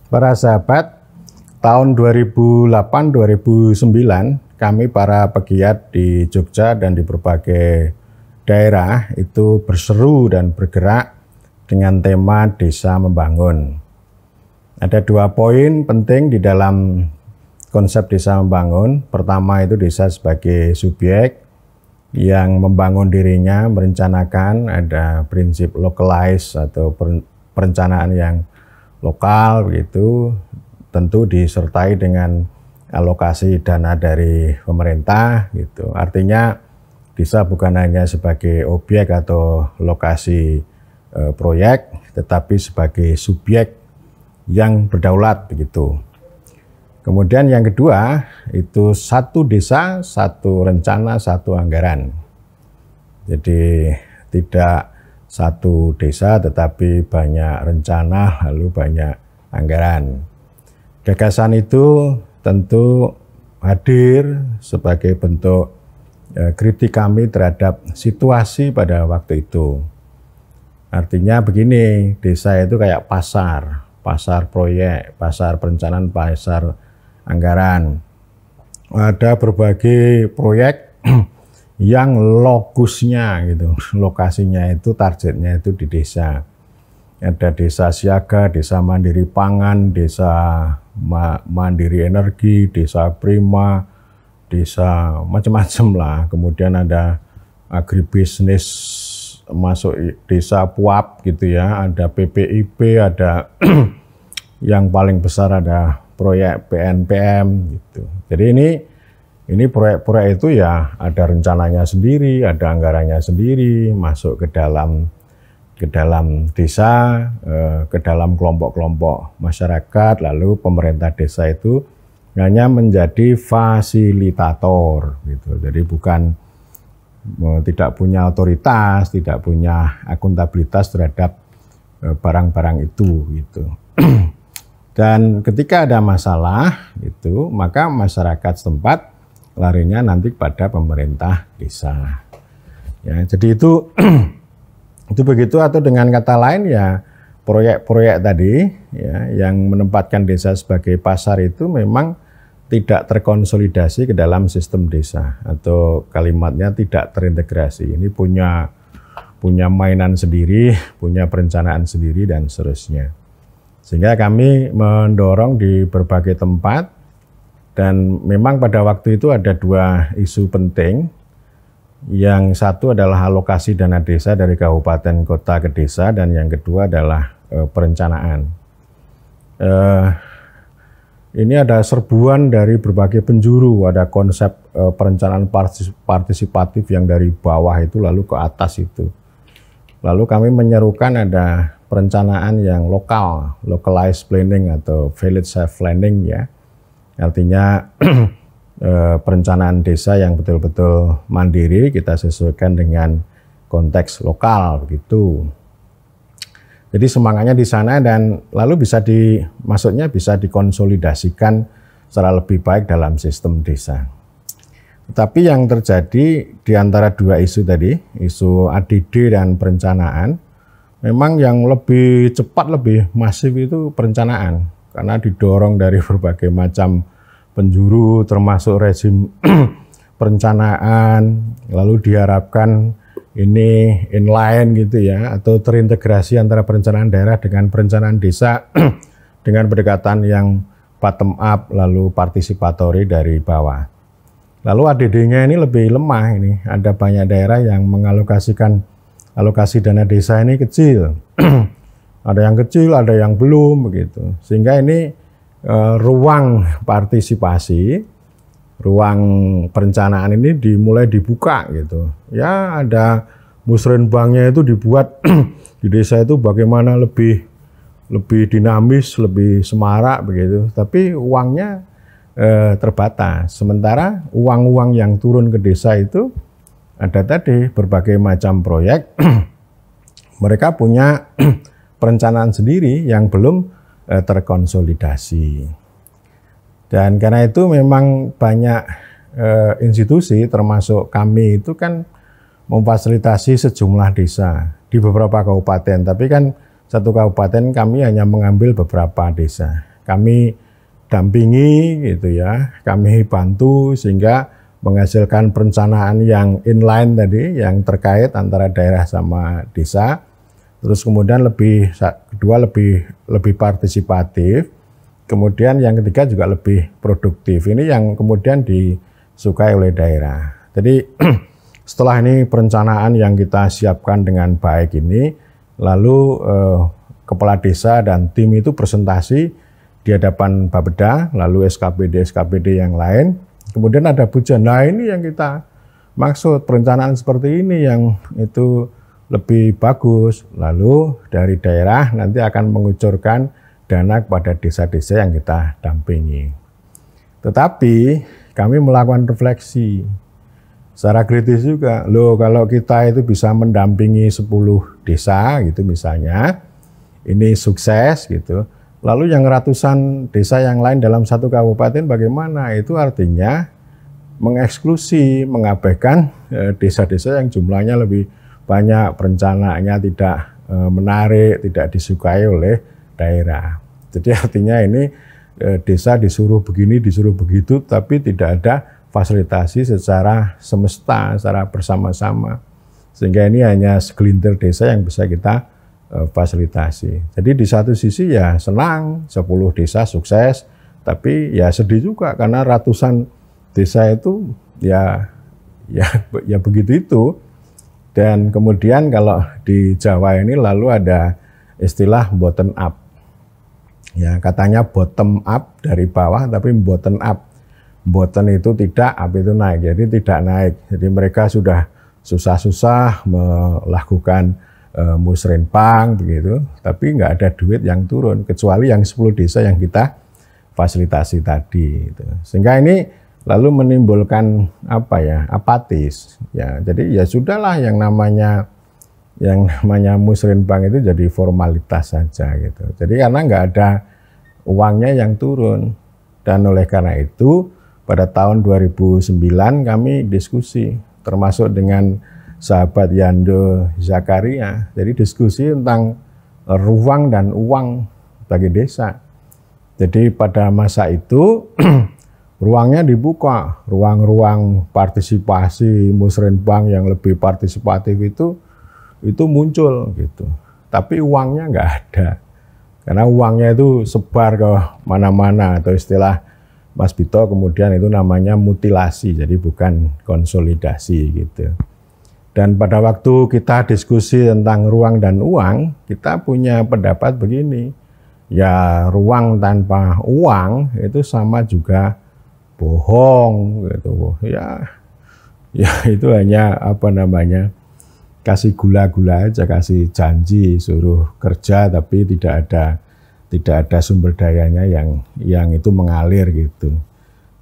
Para sahabat, tahun 2008-2009 kami para pegiat di Jogja dan di berbagai daerah itu berseru dan bergerak dengan tema Desa Membangun. Ada 2 poin penting di dalam konsep Desa Membangun. Pertama itu desa sebagai subjek yang membangun dirinya, merencanakan, ada prinsip localize atau perencanaan yang lokal begitu, tentu disertai dengan alokasi dana dari pemerintah gitu. Artinya desa bukan hanya sebagai objek atau lokasi proyek, tetapi sebagai subjek yang berdaulat begitu. Kemudian yang kedua itu satu desa, satu rencana, satu anggaran. Jadi tidak satu desa tetapi banyak rencana lalu banyak anggaran. Gagasan itu tentu hadir sebagai bentuk kritik kami terhadap situasi pada waktu itu. Artinya begini, desa itu kayak pasar proyek, pasar perencanaan, pasar anggaran. Ada berbagai proyek yang lokusnya gitu, lokasinya itu, targetnya itu di desa. Ada desa siaga, desa mandiri pangan, desa mandiri energi, desa prima, desa macam-macam lah. Kemudian ada agribisnis masuk desa puap gitu ya, ada PPIP, ada yang paling besar ada proyek PNPM gitu. Jadi ini proyek-proyek itu ya ada rencananya sendiri, ada anggarannya sendiri, masuk ke dalam desa, ke dalam kelompok-kelompok masyarakat, lalu pemerintah desa itu hanya menjadi fasilitator gitu. Jadi bukan tidak punya otoritas, tidak punya akuntabilitas terhadap barang-barang itu gitu. Dan ketika ada masalah itu, maka masyarakat setempat larinya nanti pada pemerintah desa. Ya, jadi itu begitu, atau dengan kata lain ya proyek-proyek tadi ya yang menempatkan desa sebagai pasar itu memang tidak terkonsolidasi ke dalam sistem desa, atau kalimatnya tidak terintegrasi. Ini punya mainan sendiri, punya perencanaan sendiri dan seterusnya. Sehingga kami mendorong di berbagai tempat. Dan memang pada waktu itu ada 2 isu penting. Yang satu adalah alokasi dana desa dari kabupaten kota ke desa, dan yang kedua adalah perencanaan. Ini ada serbuan dari berbagai penjuru, ada konsep perencanaan partisipatif yang dari bawah itu lalu ke atas itu. Lalu kami menyerukan ada perencanaan yang lokal, localized planning atau village self planning ya. Artinya perencanaan desa yang betul-betul mandiri, kita sesuaikan dengan konteks lokal begitu. Jadi semangatnya di sana, dan lalu maksudnya bisa dikonsolidasikan secara lebih baik dalam sistem desa. Tetapi yang terjadi di antara 2 isu tadi, isu ADD dan perencanaan, memang yang lebih cepat, lebih masif itu perencanaan. Karena didorong dari berbagai macam penjuru, termasuk rezim perencanaan, lalu diharapkan ini inline gitu ya, atau terintegrasi antara perencanaan daerah dengan perencanaan desa dengan pendekatan yang bottom up, lalu partisipatori dari bawah. Lalu ADD-nya ini lebih lemah ini, ada banyak daerah yang mengalokasikan alokasi dana desa ini kecil. Ada yang kecil, ada yang belum begitu. Sehingga ini ruang partisipasi, ruang perencanaan ini mulai dibuka gitu. Ya ada musrenbangnya itu dibuat di desa itu bagaimana lebih dinamis, lebih semarak begitu. Tapi uangnya terbatas. Sementara uang-uang yang turun ke desa itu ada tadi berbagai macam proyek. Mereka punya perencanaan sendiri yang belum terkonsolidasi. Dan karena itu memang banyak institusi termasuk kami itu kan memfasilitasi sejumlah desa di beberapa kabupaten. Tapi kan satu kabupaten kami hanya mengambil beberapa desa. kami dampingi gitu ya, kami bantu sehingga menghasilkan perencanaan yang inline tadi, yang terkait antara daerah sama desa. Terus kemudian kedua lebih partisipatif. Kemudian yang ketiga juga lebih produktif. Ini yang kemudian disukai oleh daerah. Jadi setelah ini perencanaan yang kita siapkan dengan baik ini, lalu kepala desa dan tim itu presentasi di hadapan Bapeda, lalu SKPD yang lain, kemudian ada pujian. Nah ini yang kita maksud, perencanaan seperti ini yang itu lebih bagus. Lalu dari daerah nanti akan mengucurkan dana kepada desa-desa yang kita dampingi. Tetapi kami melakukan refleksi secara kritis juga. Loh, kalau kita itu bisa mendampingi 10 desa gitu misalnya, ini sukses gitu. Lalu yang ratusan desa yang lain dalam satu kabupaten bagaimana? Itu artinya mengeksklusi, mengabaikan desa-desa yang jumlahnya lebih banyak, perencanaannya tidak menarik, tidak disukai oleh daerah. Jadi artinya ini desa disuruh begini, disuruh begitu, tapi tidak ada fasilitasi secara semesta, secara bersama-sama. Sehingga ini hanya segelintir desa yang bisa kita fasilitasi. Jadi di satu sisi ya senang 10 desa sukses, tapi ya sedih juga karena ratusan desa itu ya begitu itu. Dan kemudian kalau di Jawa ini lalu ada istilah bottom up. Ya, katanya bottom up dari bawah tapi bottom up. Bottom itu tidak, up itu naik. Jadi tidak naik. Jadi mereka sudah susah-susah melakukan musrenbang begitu, tapi nggak ada duit yang turun kecuali yang 10 desa yang kita fasilitasi tadi gitu. Sehingga ini lalu menimbulkan apatis ya. Jadi ya sudahlah yang namanya musrenbang itu jadi formalitas saja gitu. Jadi karena nggak ada uangnya yang turun, dan oleh karena itu pada tahun 2009 kami diskusi termasuk dengan sahabat Yando Zakaria, jadi diskusi tentang ruang dan uang bagi desa. Jadi pada masa itu ruangnya dibuka, ruang-ruang partisipasi musrenbang yang lebih partisipatif itu muncul gitu. Tapi uangnya nggak ada, karena uangnya itu sebar ke mana-mana, atau istilah Mas Bito kemudian itu namanya mutilasi, jadi bukan konsolidasi gitu. Dan pada waktu kita diskusi tentang ruang dan uang, kita punya pendapat begini, ya ruang tanpa uang itu sama juga bohong gitu. Ya itu hanya kasih gula-gula aja, kasih janji suruh kerja tapi tidak ada sumber dayanya yang itu mengalir gitu.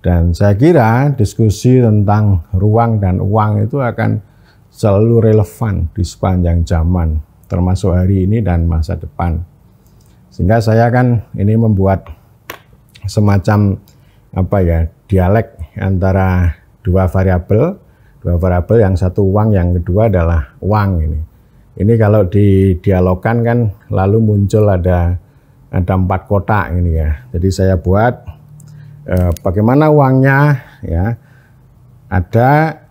Dan saya kira diskusi tentang ruang dan uang itu akan selalu relevan di sepanjang zaman, termasuk hari ini dan masa depan. Sehingga saya kan ini membuat semacam dialek antara dua variabel, yang satu uang, yang kedua adalah uang ini. Ini kalau didialogkan kan lalu muncul ada 4 kotak ini ya. Jadi saya buat bagaimana uangnya ya, ada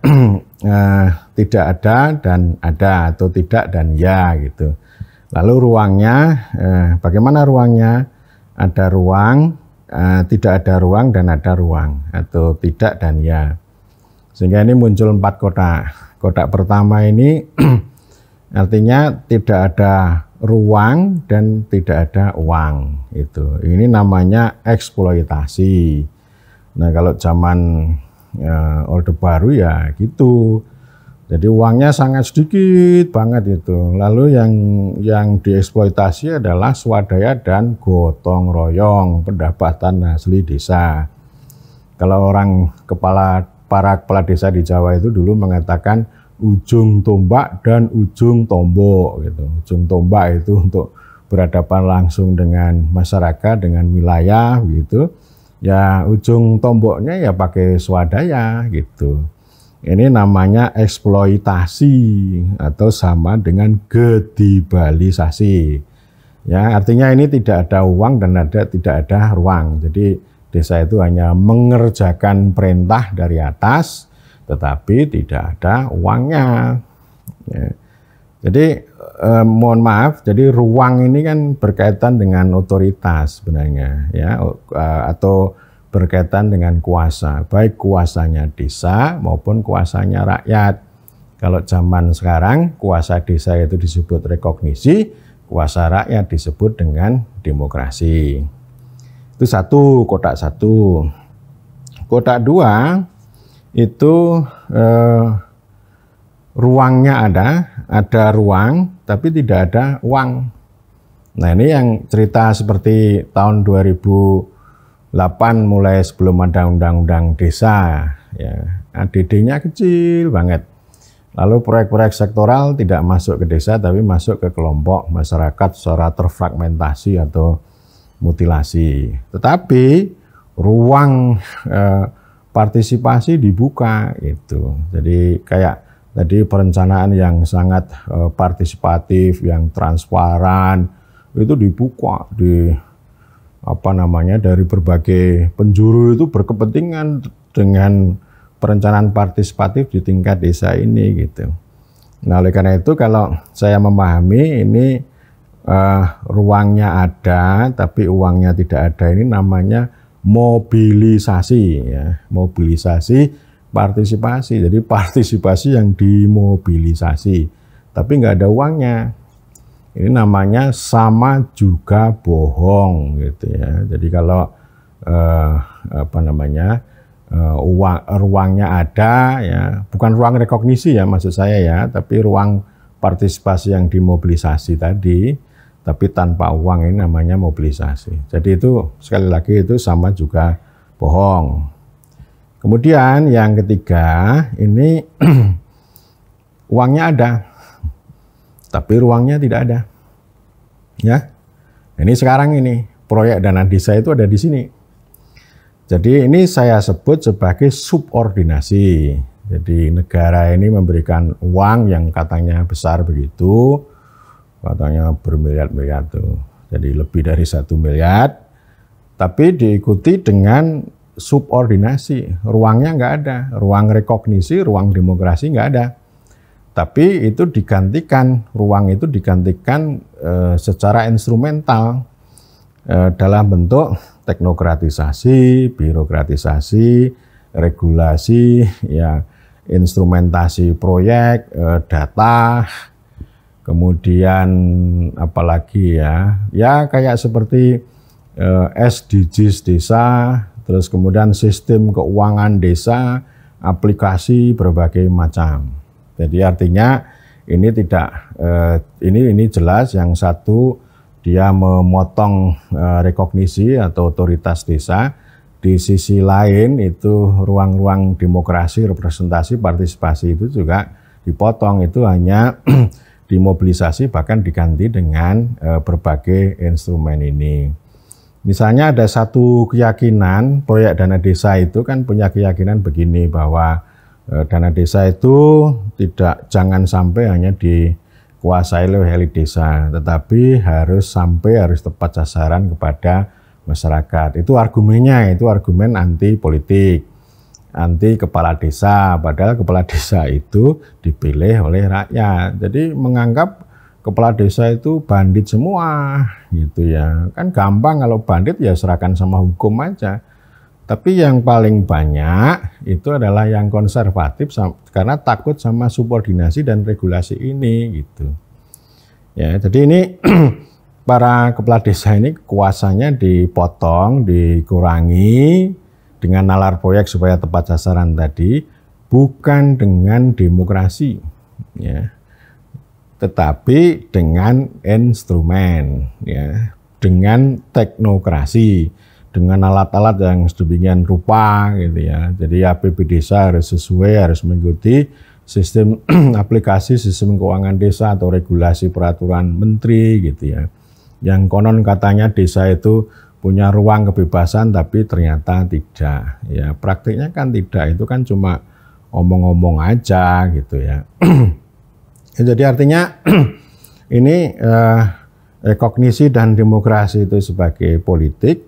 tidak ada dan ada, atau tidak dan ya gitu. Lalu ruangnya bagaimana ruangnya? Ada ruang, tidak ada ruang, dan ada ruang, atau tidak dan ya. Sehingga ini muncul 4 kotak. Kotak pertama ini artinya tidak ada ruang dan tidak ada uang. Itu. Ini namanya eksploitasi. Nah kalau zaman Orde Baru ya gitu. Jadi uangnya sangat sedikit banget itu. Lalu yang dieksploitasi adalah swadaya dan gotong royong, pendapatan asli desa. Kalau para kepala desa di Jawa itu dulu mengatakan ujung tombak dan ujung tombok gitu. Ujung tombak itu untuk berhadapan langsung dengan masyarakat, dengan wilayah gitu. Ya ujung tomboknya ya pakai swadaya gitu. Ini namanya eksploitasi atau sama dengan gedibalisasi. Ya, artinya ini tidak ada uang dan tidak ada ruang. Jadi desa itu hanya mengerjakan perintah dari atas, tetapi tidak ada uangnya. Ya. Jadi mohon maaf, jadi ruang ini kan berkaitan dengan otoritas sebenarnya, ya, atau berkaitan dengan kuasa, baik kuasanya desa maupun kuasanya rakyat. Kalau zaman sekarang kuasa desa itu disebut rekognisi, kuasa rakyat disebut dengan demokrasi. Itu satu, kotak satu. Kotak dua itu ruangnya ada ruang tapi tidak ada uang. Nah ini yang cerita seperti tahun 2008 mulai sebelum ada undang-undang desa, ya, ADD-nya kecil banget. Lalu proyek-proyek sektoral tidak masuk ke desa tapi masuk ke kelompok masyarakat secara terfragmentasi atau mutilasi. Tetapi ruang partisipasi dibuka itu. Jadi kayak tadi perencanaan yang sangat partisipatif, yang transparan itu dibuka dari berbagai penjuru itu berkepentingan dengan perencanaan partisipatif di tingkat desa ini gitu. Nah, oleh karena itu kalau saya memahami ini ruangnya ada tapi uangnya tidak ada, ini namanya mobilisasi, ya, mobilisasi partisipasi. Jadi partisipasi yang dimobilisasi tapi nggak ada uangnya. Ini namanya sama juga bohong gitu ya. Jadi kalau ruangnya ada, ya, bukan ruang rekognisi ya maksud saya ya, tapi ruang partisipasi yang dimobilisasi tadi, tapi tanpa uang, ini namanya mobilisasi. Jadi itu sekali lagi itu sama juga bohong. Kemudian yang ketiga ini uangnya ada, tapi ruangnya tidak ada. Ya, ini sekarang ini proyek dana desa itu ada di sini. Jadi ini saya sebut sebagai subordinasi. Jadi negara ini memberikan uang yang katanya besar begitu, katanya bermiliar-miliar tuh. Jadi lebih dari 1 miliar, tapi diikuti dengan subordinasi. Ruangnya nggak ada, ruang rekognisi, ruang demokrasi nggak ada. Tapi itu digantikan, ruang itu digantikan secara instrumental dalam bentuk teknokratisasi, birokratisasi, regulasi, ya, instrumentasi proyek, data, kemudian apalagi ya kayak seperti SDGs desa, terus kemudian sistem keuangan desa, aplikasi berbagai macam. Jadi artinya ini tidak ini jelas yang satu dia memotong rekognisi atau otoritas desa, di sisi lain itu ruang-ruang demokrasi, representasi, partisipasi itu juga dipotong, itu hanya dimobilisasi bahkan diganti dengan berbagai instrumen ini. Misalnya ada satu keyakinan, proyek dana desa itu kan punya keyakinan begini, bahwa dana desa itu jangan sampai hanya dikuasai oleh elit desa, tetapi harus tepat sasaran kepada masyarakat. Itu argumennya, itu argumen anti politik, anti kepala desa, padahal kepala desa itu dipilih oleh rakyat. Jadi menganggap kepala desa itu bandit semua gitu ya. Kan gampang kalau bandit ya serahkan sama hukum aja. Tapi yang paling banyak itu adalah yang konservatif karena takut sama subordinasi dan regulasi ini gitu. Ya, jadi ini para kepala desa ini kuasanya dipotong, dikurangi dengan nalar proyek supaya tepat sasaran tadi, bukan dengan demokrasi, ya, tetapi dengan instrumen, ya, dengan teknokrasi, dengan alat-alat yang sedemikian rupa gitu ya. Jadi APB desa harus sesuai, harus mengikuti sistem aplikasi sistem keuangan desa atau regulasi peraturan menteri gitu ya. Yang konon katanya desa itu punya ruang kebebasan tapi ternyata tidak. Ya, praktiknya kan tidak, itu kan cuma omong-omong aja gitu ya. Jadi artinya ini rekognisi dan demokrasi itu sebagai politik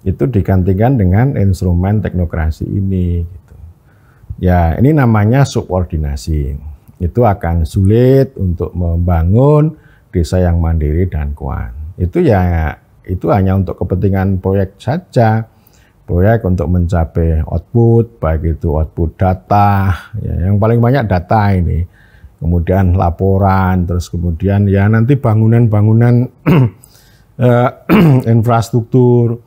itu digantikan dengan instrumen teknokrasi ini. Gitu. Ya, ini namanya subordinasi. Itu akan sulit untuk membangun desa yang mandiri dan kuat. Itu hanya untuk kepentingan proyek saja. Proyek untuk mencapai output, baik itu output data, ya, yang paling banyak data ini. Kemudian laporan, terus kemudian ya nanti bangunan-bangunan infrastruktur,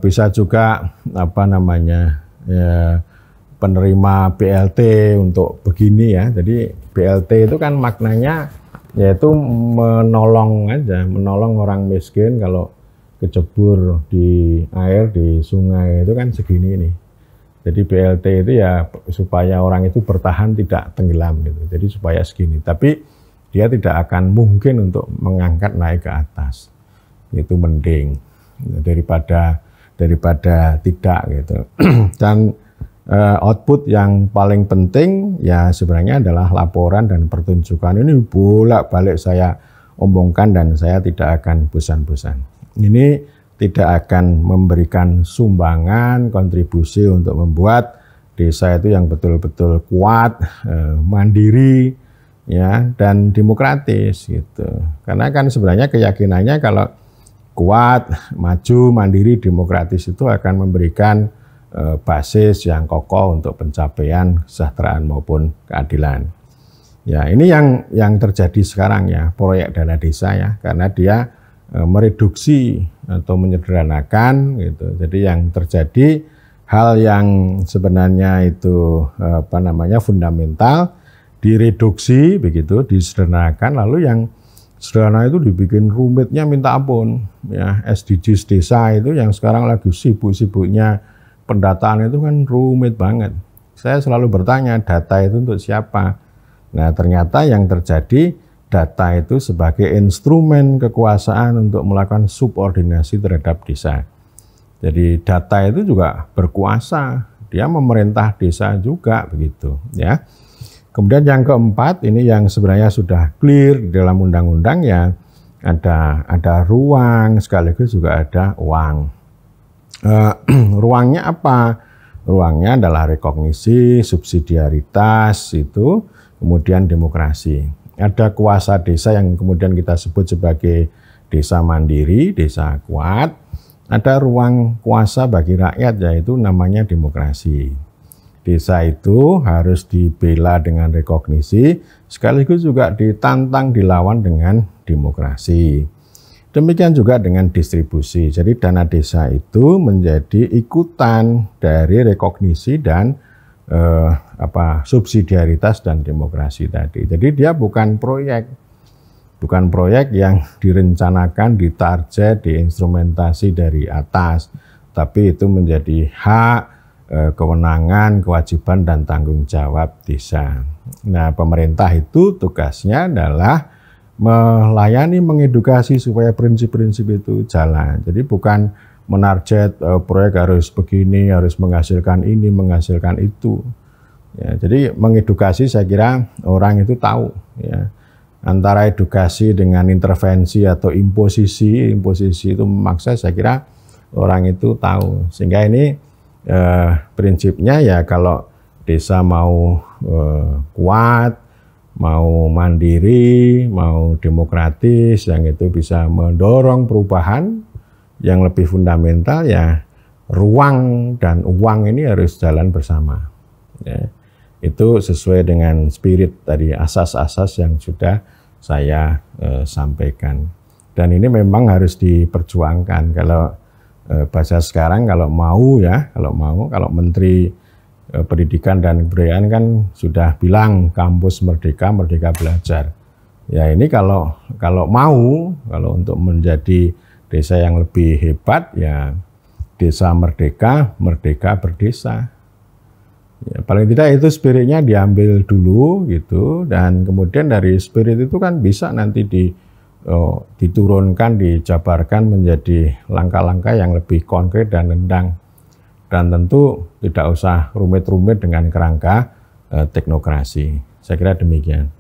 bisa juga ya, penerima BLT untuk begini ya. Jadi BLT itu kan maknanya yaitu menolong aja, menolong orang miskin kalau kecebur di air di sungai itu kan segini nih. Jadi BLT itu ya supaya orang itu bertahan tidak tenggelam gitu. Jadi supaya segini. Tapi dia tidak akan mungkin untuk mengangkat naik ke atas. Itu mending daripada tidak gitu. Dan output yang paling penting ya sebenarnya adalah laporan dan pertunjukan. Ini bolak-balik saya omongkan dan saya tidak akan bosan-bosan. Ini tidak akan memberikan sumbangan, kontribusi untuk membuat desa itu yang betul-betul kuat, mandiri, ya, dan demokratis gitu. Karena kan sebenarnya keyakinannya kalau kuat, maju, mandiri, demokratis itu akan memberikan basis yang kokoh untuk pencapaian kesejahteraan maupun keadilan. Ya, ini yang terjadi sekarang ya, proyek dana desa ya, karena dia mereduksi atau menyederhanakan gitu. Jadi yang terjadi hal yang sebenarnya itu fundamental direduksi begitu, disederhanakan, lalu yang sederhana itu dibikin rumitnya minta ampun ya. SDGs desa itu yang sekarang lagi sibuk-sibuknya pendataan itu kan rumit banget. Saya selalu bertanya, data itu untuk siapa? Nah, ternyata yang terjadi data itu sebagai instrumen kekuasaan untuk melakukan subordinasi terhadap desa. Jadi data itu juga berkuasa, dia memerintah desa juga begitu ya. Kemudian yang keempat, ini yang sebenarnya sudah clear di dalam undang-undang ya, ada ruang sekaligus juga ada uang. Ruangnya apa? Ruangnya adalah rekognisi, subsidiaritas itu, kemudian demokrasi. Ada kuasa desa yang kemudian kita sebut sebagai desa mandiri, desa kuat. Ada ruang kuasa bagi rakyat yaitu namanya demokrasi. Desa itu harus dibela dengan rekognisi, sekaligus juga ditantang, dilawan dengan demokrasi. Demikian juga dengan distribusi. Jadi dana desa itu menjadi ikutan dari rekognisi dan subsidiaritas dan demokrasi tadi. Jadi dia bukan proyek yang direncanakan, ditarget, diinstrumentasi dari atas, tapi itu menjadi hak, kewenangan, kewajiban dan tanggung jawab desa. Nah, pemerintah itu tugasnya adalah melayani, mengedukasi supaya prinsip-prinsip itu jalan. Jadi bukan menarget proyek harus begini, harus menghasilkan ini, menghasilkan itu. Ya, jadi mengedukasi saya kira orang itu tahu. Ya. Antara edukasi dengan intervensi atau imposisi itu memaksa, saya kira orang itu tahu. Sehingga ini prinsipnya ya kalau desa mau kuat, mau mandiri, mau demokratis, yang itu bisa mendorong perubahan yang lebih fundamental ya, ruang dan uang ini harus jalan bersama. Ya, itu sesuai dengan spirit tadi, asas-asas yang sudah saya sampaikan. Dan ini memang harus diperjuangkan. Kalau bahasa sekarang kalau Menteri Pendidikan dan Kebudayaan kan sudah bilang kampus merdeka, merdeka belajar. Ya ini kalau untuk menjadi desa yang lebih hebat ya desa merdeka, merdeka berdesa. Ya, paling tidak itu spiritnya diambil dulu gitu, dan kemudian dari spirit itu kan bisa nanti diturunkan, dijabarkan menjadi langkah-langkah yang lebih konkret dan nendang. Dan tentu tidak usah rumit-rumit dengan kerangka teknokrasi. Saya kira demikian.